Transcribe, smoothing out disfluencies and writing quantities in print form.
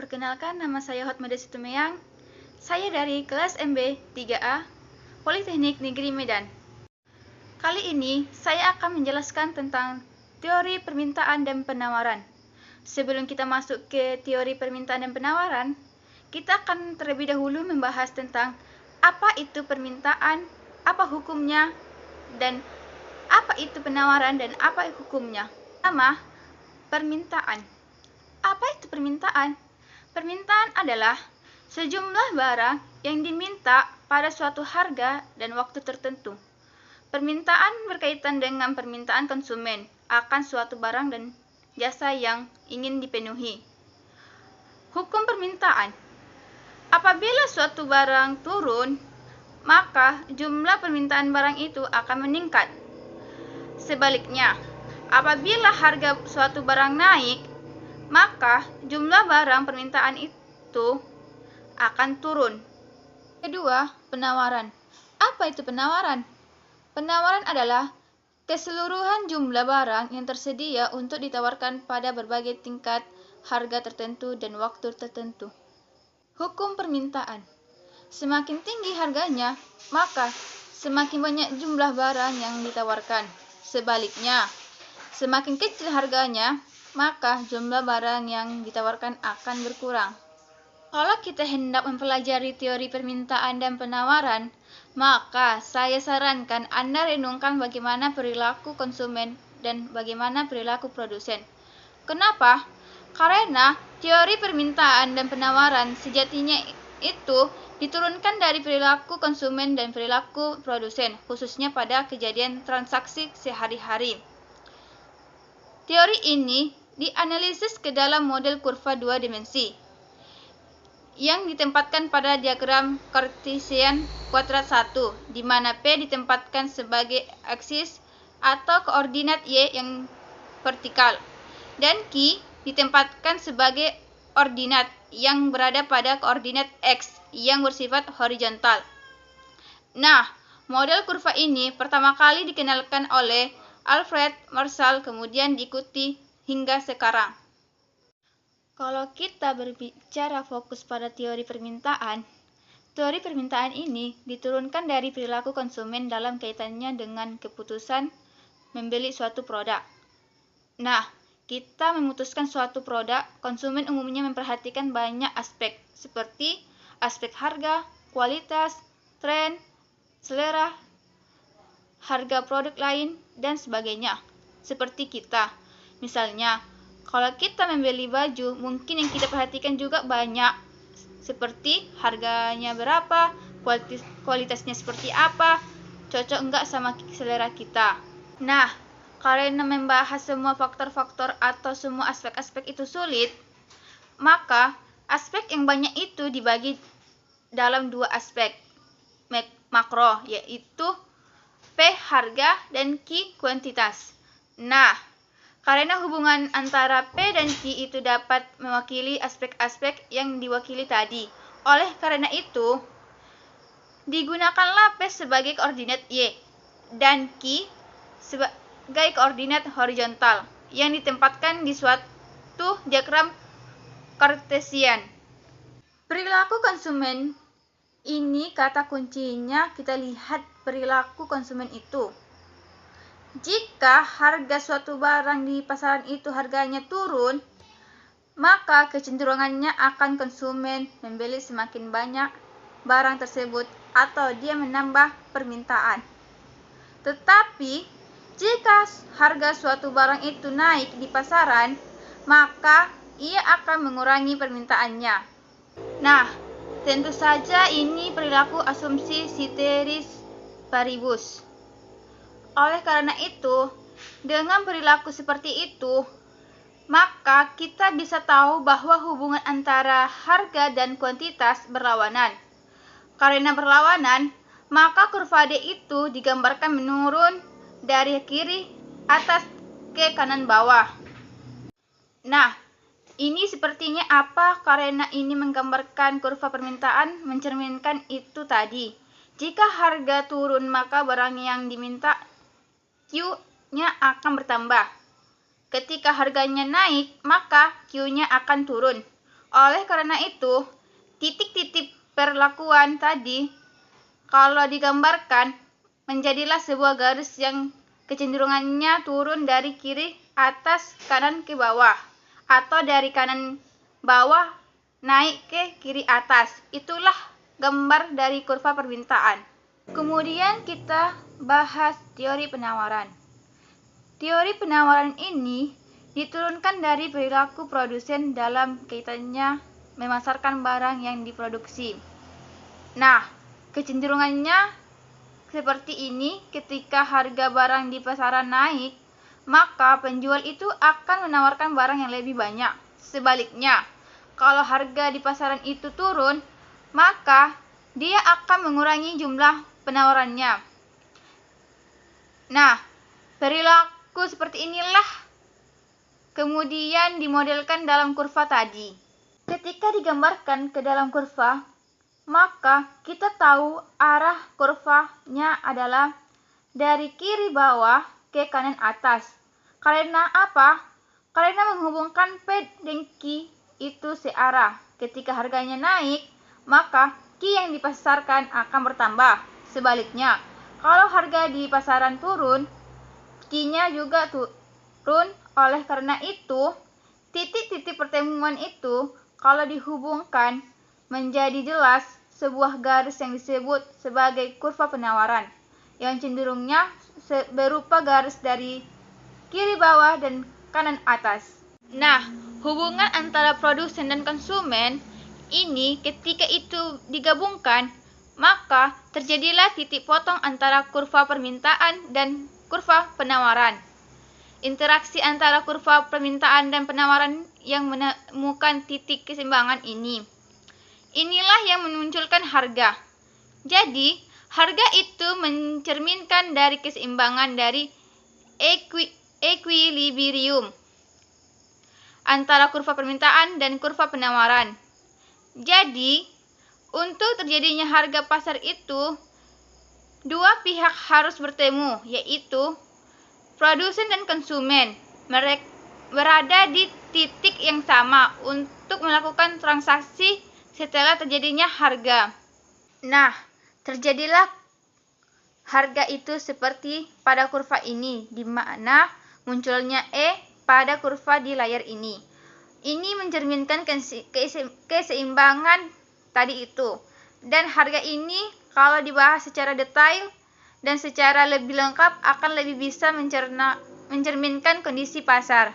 Perkenalkan, nama saya Hotmada Situmeyang. Saya dari kelas MB 3A, Politeknik Negeri Medan. Kali ini saya akan menjelaskan tentang teori permintaan dan penawaran. Sebelum kita masuk ke teori permintaan dan penawaran, kita akan terlebih dahulu membahas tentang apa itu permintaan, apa hukumnya, dan apa itu penawaran dan apa hukumnya. Pertama, permintaan. Apa itu permintaan? Permintaan adalah sejumlah barang yang diminta pada suatu harga dan waktu tertentu. Permintaan berkaitan dengan permintaan konsumen akan suatu barang dan jasa yang ingin dipenuhi. Hukum permintaan. Apabila suatu barang turun, maka jumlah permintaan barang itu akan meningkat. Sebaliknya, apabila harga suatu barang naik, maka jumlah barang permintaan itu akan turun. Kedua, penawaran. Apa itu penawaran? Penawaran adalah keseluruhan jumlah barang yang tersedia untuk ditawarkan pada berbagai tingkat harga tertentu dan waktu tertentu. Hukum permintaan. Semakin tinggi harganya, maka semakin banyak jumlah barang yang ditawarkan. Sebaliknya, semakin kecil harganya, maka jumlah barang yang ditawarkan akan berkurang. Kalau kita hendak mempelajari teori permintaan dan penawaran, maka saya sarankan Anda renungkan bagaimana perilaku konsumen dan bagaimana perilaku produsen. Kenapa? Karena teori permintaan dan penawaran sejatinya itu diturunkan dari perilaku konsumen dan perilaku produsen, khususnya pada kejadian transaksi sehari-hari. Teori ini dianalisis ke dalam model kurva dua dimensi yang ditempatkan pada diagram Cartesian kuadrat 1, di mana P ditempatkan sebagai aksis atau koordinat Y yang vertikal dan Q ditempatkan sebagai ordinat yang berada pada koordinat X yang bersifat horizontal. Nah, model kurva ini pertama kali dikenalkan oleh Alfred Marshall, kemudian diikuti hingga sekarang. Kalau kita berbicara fokus pada teori permintaan ini diturunkan dari perilaku konsumen dalam kaitannya dengan keputusan membeli suatu produk. Nah, kita memutuskan suatu produk, konsumen umumnya memperhatikan banyak aspek, seperti aspek harga, kualitas, tren, selera, harga produk lain, dan sebagainya. Seperti kita. Misalnya, kalau kita membeli baju, mungkin yang kita perhatikan juga banyak, seperti harganya berapa, kualitasnya seperti apa, cocok enggak sama selera kita. Nah, karena membahas semua faktor-faktor atau semua aspek-aspek itu sulit, maka aspek yang banyak itu dibagi dalam dua aspek makro, yaitu P harga dan Q kuantitas. Nah, karena hubungan antara P dan Q itu dapat mewakili aspek-aspek yang diwakili tadi. Oleh karena itu, digunakanlah P sebagai koordinat Y dan Q sebagai koordinat horizontal yang ditempatkan di suatu diagram Cartesian. Perilaku konsumen ini kata kuncinya, kita lihat perilaku konsumen itu. Jika harga suatu barang di pasaran itu harganya turun, maka kecenderungannya akan konsumen membeli semakin banyak barang tersebut atau dia menambah permintaan. Tetapi, jika harga suatu barang itu naik di pasaran, maka ia akan mengurangi permintaannya. Nah, tentu saja ini perilaku asumsi ceteris paribus. Oleh karena itu, dengan perilaku seperti itu, maka kita bisa tahu bahwa hubungan antara harga dan kuantitas berlawanan. Karena berlawanan, maka kurva D itu digambarkan menurun dari kiri atas ke kanan bawah. Nah, ini sepertinya apa? Karena ini menggambarkan kurva permintaan mencerminkan itu tadi. Jika harga turun, maka barang yang diminta Q-nya akan bertambah. Ketika harganya naik, maka Q-nya akan turun. Oleh karena itu, titik-titik perlakuan tadi kalau digambarkan menjadilah sebuah garis yang kecenderungannya turun dari kiri atas kanan ke bawah, atau dari kanan bawah naik ke kiri atas. Itulah gambar dari kurva permintaan. Kemudian kita bahas teori penawaran. Teori penawaran ini diturunkan dari perilaku produsen dalam kaitannya memasarkan barang yang diproduksi. Nah, kecenderungannya seperti ini: ketika harga barang di pasaran naik, maka penjual itu akan menawarkan barang yang lebih banyak. Sebaliknya, kalau harga di pasaran itu turun, maka dia akan mengurangi jumlah penawarannya. Nah, perilaku seperti inilah kemudian dimodelkan dalam kurva tadi. Ketika digambarkan ke dalam kurva, maka kita tahu arah kurvanya adalah dari kiri bawah ke kanan atas. Karena apa? Karena menghubungkan P dan Q itu searah. Ketika harganya naik, maka Q yang dipasarkan akan bertambah. Sebaliknya, kalau harga di pasaran turun, Q-nya juga turun. Oleh karena itu, titik-titik pertemuan itu kalau dihubungkan menjadi jelas sebuah garis yang disebut sebagai kurva penawaran, yang cenderungnya berupa garis dari kiri bawah dan kanan atas. Nah, hubungan antara produsen dan konsumen ini ketika itu digabungkan, maka terjadilah titik potong antara kurva permintaan dan kurva penawaran. Interaksi antara kurva permintaan dan penawaran yang menemukan titik keseimbangan ini. Inilah yang memunculkan harga. Jadi, harga itu mencerminkan dari keseimbangan dari equilibrium antara kurva permintaan dan kurva penawaran. Jadi, untuk terjadinya harga pasar itu, dua pihak harus bertemu, yaitu produsen dan konsumen. Mereka berada di titik yang sama untuk melakukan transaksi setelah terjadinya harga. Nah, terjadilah harga itu seperti pada kurva ini, di mana munculnya E pada kurva di layar ini. Ini mencerminkan keseimbangan tadi itu. Dan harga ini kalau dibahas secara detail dan secara lebih lengkap akan lebih bisa mencerminkan kondisi pasar.